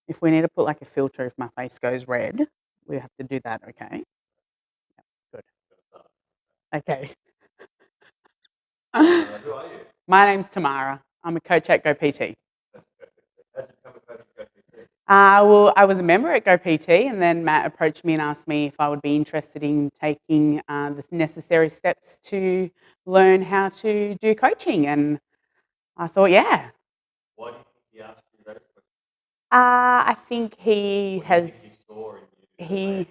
If we need to put like a filter if my face goes red, we have to do that, okay? Good. Okay. Who are you? My name's Tamarra. I'm a coach at GOPT. How'd you become a coach at GOPT? Well, I was a member at GoPT, and then Matt approached me and asked me if I would be interested in taking the necessary steps to learn how to do coaching. And I thought, yeah. Why do you think he asked you those questions? I think he What do you has, think he saw in you that he, made you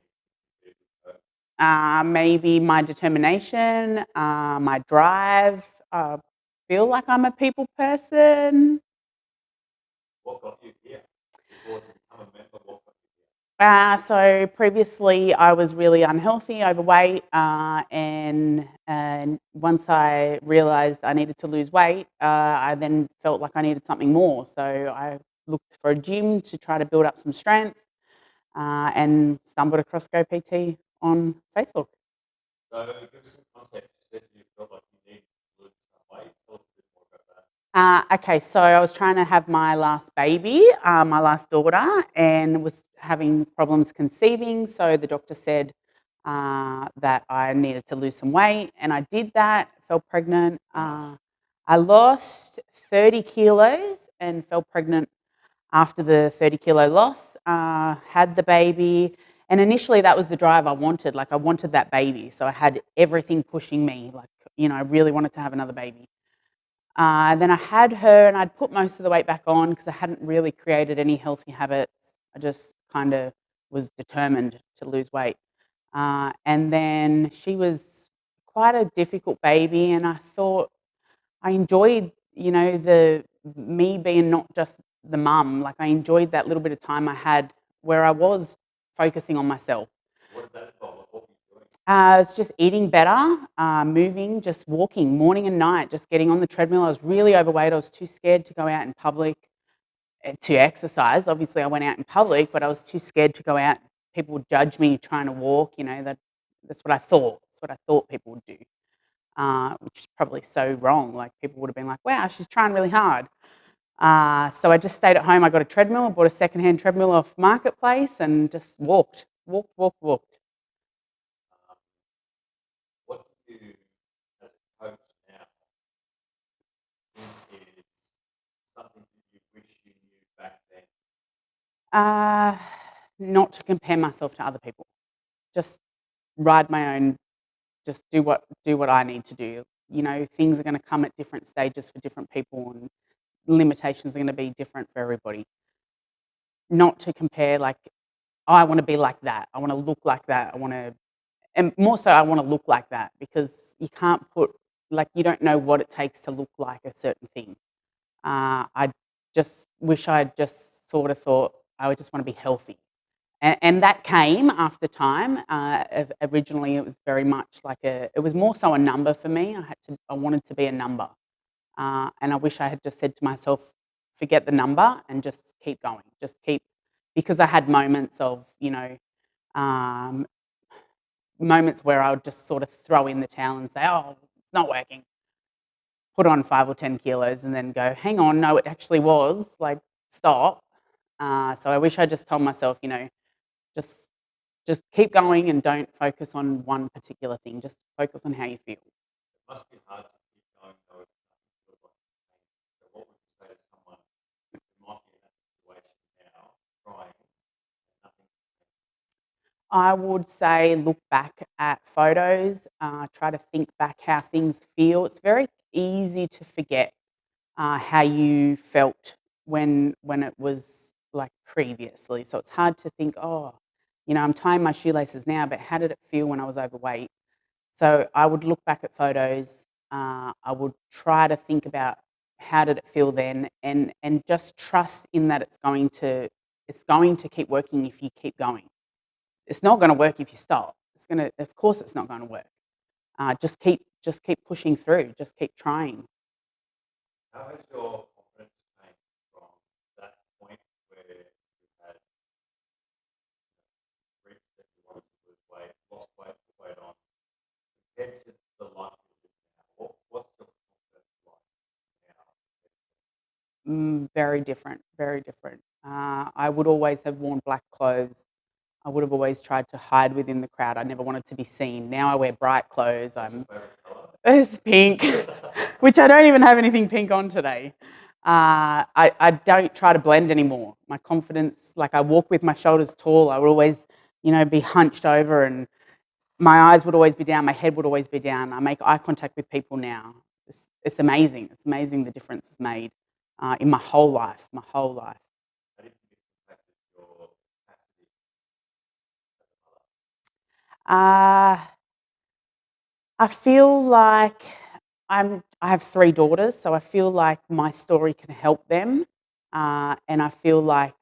a good coach? maybe my determination, my drive. I feel like I'm a people person. What got you here? Before to become a member, what got you here? So previously I was really unhealthy, overweight, and once I realised I needed to lose weight, I then felt like I needed something more. So I looked for a gym to try to build up some strength, and stumbled across GoPT on Facebook. So give us some context. You said you felt like you needed to lose some weight. Tell us a bit more about that. Okay, so I was trying to have my last baby, my last daughter, and was having problems conceiving. So the doctor said that I needed to lose some weight, and I did that. Fell pregnant. I lost 30 kilos and fell pregnant after the 30-kilo loss. Had the baby, and initially that was the drive I wanted. Like I wanted that baby, so I had everything pushing me. Like I really wanted to have another baby. Then I had her, and I'd put most of the weight back on because I hadn't really created any healthy habits. I just kind of was determined to lose weight. And then she was quite a difficult baby, and I thought I enjoyed, the me being not just the mum. Like I enjoyed that little bit of time I had where I was focusing on myself. What did that involve? Like, what were you doing? It's just eating better, moving, just walking morning and night, just getting on the treadmill. I was really overweight. I was too scared to go out in public to exercise. Obviously, I went out in public, but I was too scared to go out. People would judge me trying to walk. That's what I thought. That's what I thought people would do, which is probably so wrong. Like people would have been like, "Wow, she's trying really hard." So I just stayed at home. I got a treadmill, bought a secondhand treadmill off Marketplace, and just walked, walked, walked, walked. What do you, as a coach now, think is something that you wish you knew back then? Not to compare myself to other people. Just ride my own. Just do what I need to do. Things are going to come at different stages for different people, and limitations are going to be different for everybody. Not to compare, like, oh, I want to be like that. I want to look like that. And more so, I want to look like that because you can't like, you don't know what it takes to look like a certain thing. I just wish I'd just sort of thought I would just want to be healthy. And that came after time. Originally, it was very much like it was more so a number for me. I wanted to be a number. And I wish I had just said to myself, forget the number and just keep going. Because I had moments of, um, moments where I would just sort of throw in the towel and say, oh, it's not working. Put on 5 or 10 kilos and then go, hang on, no, it actually was. Like, stop. So I wish I just told myself, just just keep going and don't focus on one particular thing. Just focus on how you feel. It must be hard to keep going though if nothing feels like it's changed. So what would you say to someone who might be in that situation now, trying and nothing's changed? I would say look back at photos, try to think back how things feel. It's very easy to forget how you felt when it was like previously. So it's hard to think, oh, I'm tying my shoelaces now, but how did it feel when I was overweight? So I would look back at photos. I would try to think about how did it feel then, and just trust in that it's going to keep working if you keep going. It's not going to work if you stop. Of course, it's not going to work. Just keep pushing through. Just keep trying. How has your confidence changed from that point where you had reached that you wanted to lose weight, lost weight, put weight on, compared to the life you live now? What's your confidence like now? very different, very different. I would always have worn black clothes. I would have always tried to hide within the crowd. I never wanted to be seen. Now I wear bright clothes. It's pink, which I don't even have anything pink on today. I don't try to blend anymore. My confidence, like I walk with my shoulders tall. I would always, be hunched over, and my eyes would always be down. My head would always be down. I make eye contact with people now. It's amazing. It's amazing the difference it's made in my whole life. My whole life. How do you think it's impacted your capacity as a mother? I feel like I have 3 daughters, so I feel like my story can help them, and I feel like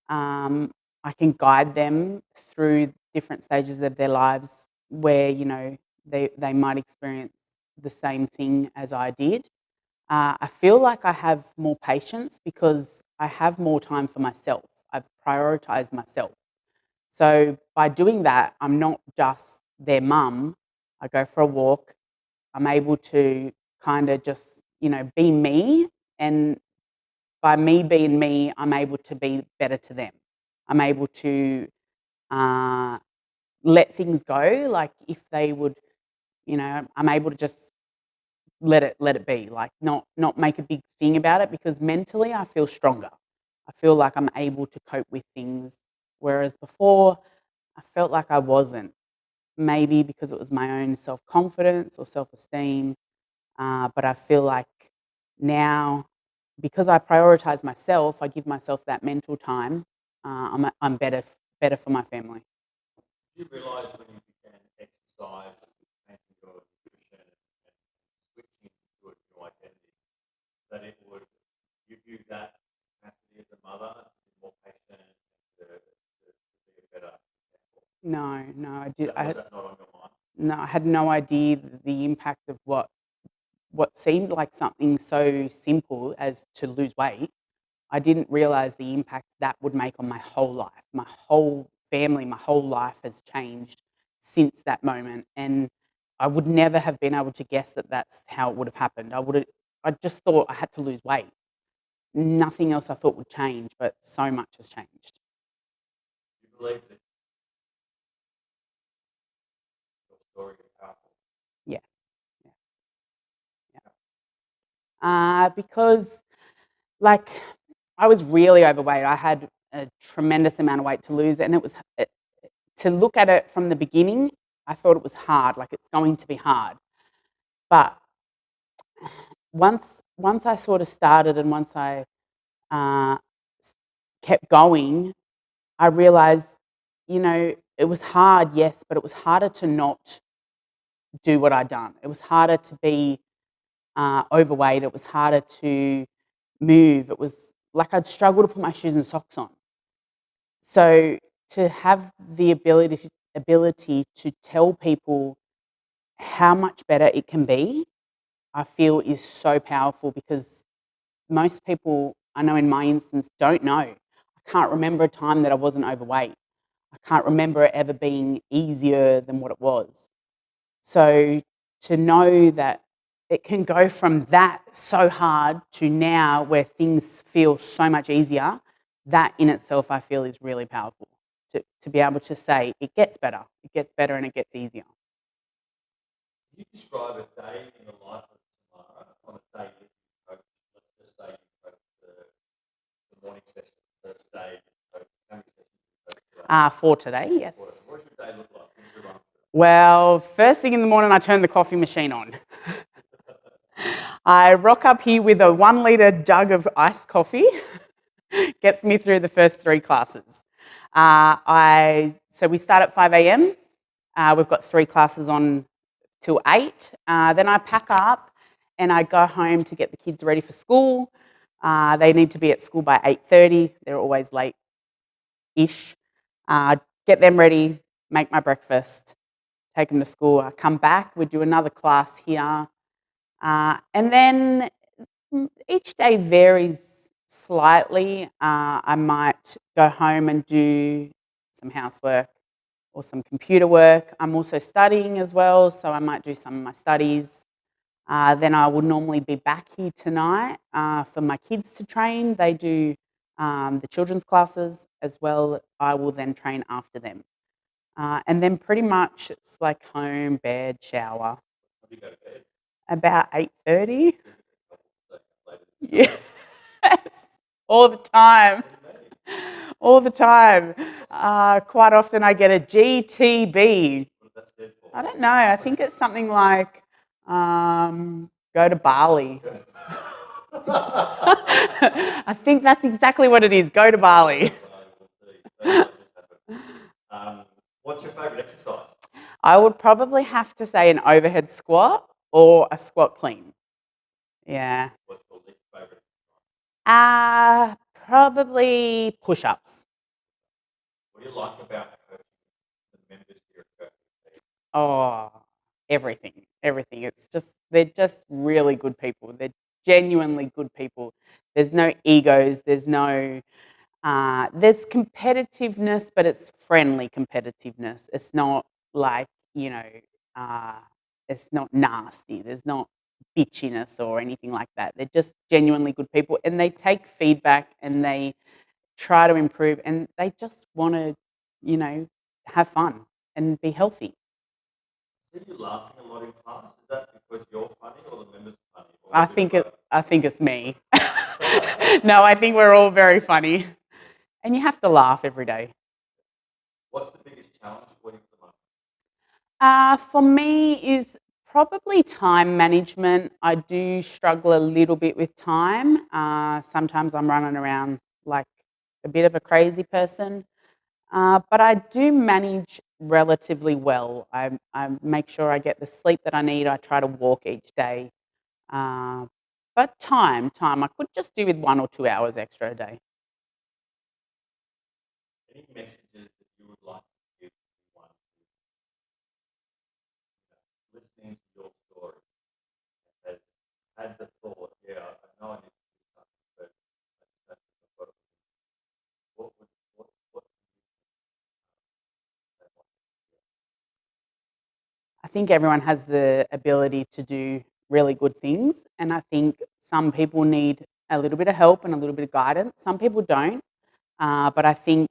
I can guide them through different stages of their lives where they might experience the same thing as I did. I feel like I have more patience because I have more time for myself. I've prioritized myself. So by doing that, I'm not just their mum. I go for a walk. I'm able to kind of just, be me. And by me being me, I'm able to be better to them. I'm able to uh, let things go. Like if they would, I'm able to just let it be. Like not make a big thing about it because mentally I feel stronger. I feel like I'm able to cope with things. Whereas before, I felt like I wasn't. Maybe because it was my own self-confidence or self-esteem. But I feel like now, because I prioritize myself, I give myself that mental time. I'm better for my family. Did you realise when you began exercise, changing your nutrition and switching to a new identity, that it would give you that capacity as a mother to be more patient and to be a better example? No, I did. Was that not on your mind? No, I had no idea the impact of what seemed like something so simple as to lose weight. I didn't realize the impact that would make on my whole life. My whole family, my whole life has changed since that moment, and I would never have been able to guess that that's how it would have happened. I just thought I had to lose weight. Nothing else I thought would change, but so much has changed. Do you believe that your story is powerful? Yeah, yeah, yeah. Because like I was really overweight. I had a tremendous amount of weight to lose, and to look at it from the beginning, I thought it was hard, like it's going to be hard. But once I sort of started and once I uh, kept going, I realized, it was hard, yes, but it was harder to not do what I'd done. It was harder to be overweight. It was harder to move. It was like I'd struggle to put my shoes and socks on. So to have the ability to tell people how much better it can be, I feel is so powerful because most people, I know in my instance, don't know. I can't remember a time that I wasn't overweight. I can't remember it ever being easier than what it was. So to know that it can go from that so hard to now where things feel so much easier, that in itself I feel is really powerful. To be able to say it gets better and it gets easier. Can you describe a day in the life of Tamara on a day that you coach? Let's just say you coach the morning session, the first day, you coach how many sessions you coach today? For today, yes. What does your day look like? Give us a run through. Well, first thing in the morning, I turn the coffee machine on. I rock up here with a 1 litre jug of iced coffee. Gets me through the first 3 classes. So we start at 5 a.m. We've got 3 classes on till 8. Then I pack up and I go home to get the kids ready for school. They need to be at school by 8:30. They're always late-ish. Get them ready, make my breakfast, take them to school. I come back, we do another class here. And then each day varies slightly. I might go home and do some housework or some computer work. I'm also studying as well, so I might do some of my studies. Then I will normally be back here tonight for my kids to train. They do the children's classes as well. I will then train after them. And then pretty much it's like home, bed, shower. When do you go to bed? About 8:30. Maybe a couple of seconds later. Yes, all the time. What do you mean? All the time. Quite often I get a GTB. What does that stand for? I don't know. I think it's something like go to Bali. I think that's exactly what it is. Go to Bali. What's your favourite exercise? I would probably have to say an overhead squat or a squat clean. Yeah. What's your least favourite? Probably push-ups. What do you like about coaching the members here at GOPT? Oh, everything, everything. They're just really good people. They're genuinely good people. There's no egos. There's competitiveness, but it's friendly competitiveness. It's not like, uh, it's not nasty. There's not bitchiness or anything like that. They're just genuinely good people, and they take feedback and they try to improve, and they just want to, have fun and be healthy. See you laughing a lot in class. Is that because you're funny or the members are funny? Or I is it think both? I think it's me. No, I think we're all very funny, and you have to laugh every day. What's the biggest challenge for you at the moment? For me, is probably time management. I do struggle a little bit with time. Sometimes I'm running around like a bit of a crazy person, but I do manage relatively well. I make sure I get the sleep that I need. I try to walk each day. Uh, but time, I could just do with 1 or 2 hours extra a day. Any messages that you would like to give anyone who's listening to your story and has had the thought, yeah, I know I need to do something, but I just don't think I've got it. What they want to hear? I think everyone has the ability to do really good things, and I think some people need a little bit of help and a little bit of guidance. Some people don't, but I think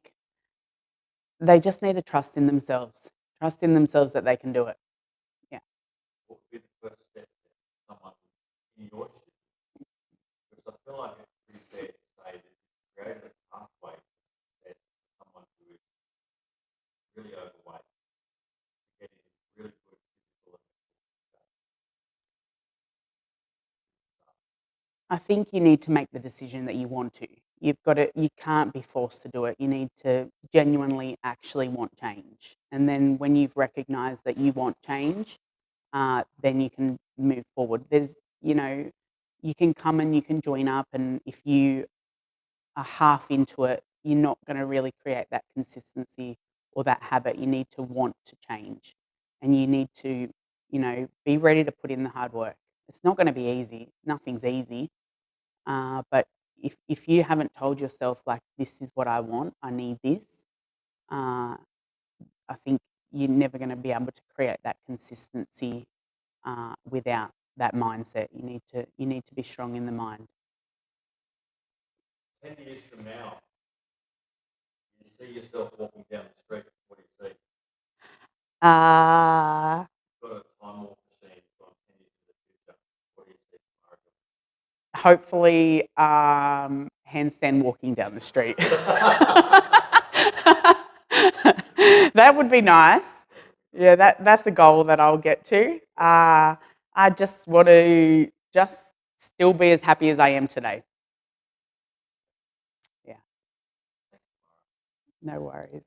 they just need to trust in themselves that they can do it. Yeah. What would be the first step to someone in your shoes? Because I feel like it's pretty fair to say that you've created a pathway to success for someone who is really overweight to get in really good physical and mental shape. I think you need to make the decision that you want to. You can't be forced to do it. You need to genuinely actually want change. And then when you've recognized that you want change, then you can move forward. You can come and you can join up, and if you are half into it, you're not going to really create that consistency or that habit. You need to want to change, and you need to, be ready to put in the hard work. It's not going to be easy. Nothing's easy. But if you haven't told yourself like this is what I want, I need this, uh, I think you're never going to be able to create that consistency without that mindset. You need to be strong in the mind. 10 years from now, you see yourself walking down the street, what do you see? Uh, You've got a time warp machine gone 10 years in the future. What do you see tomorrow? Hopefully, handstand walking down the street. That would be nice. Yeah, that's a goal that I'll get to. I just want to just still be as happy as I am today. Yeah, no worries.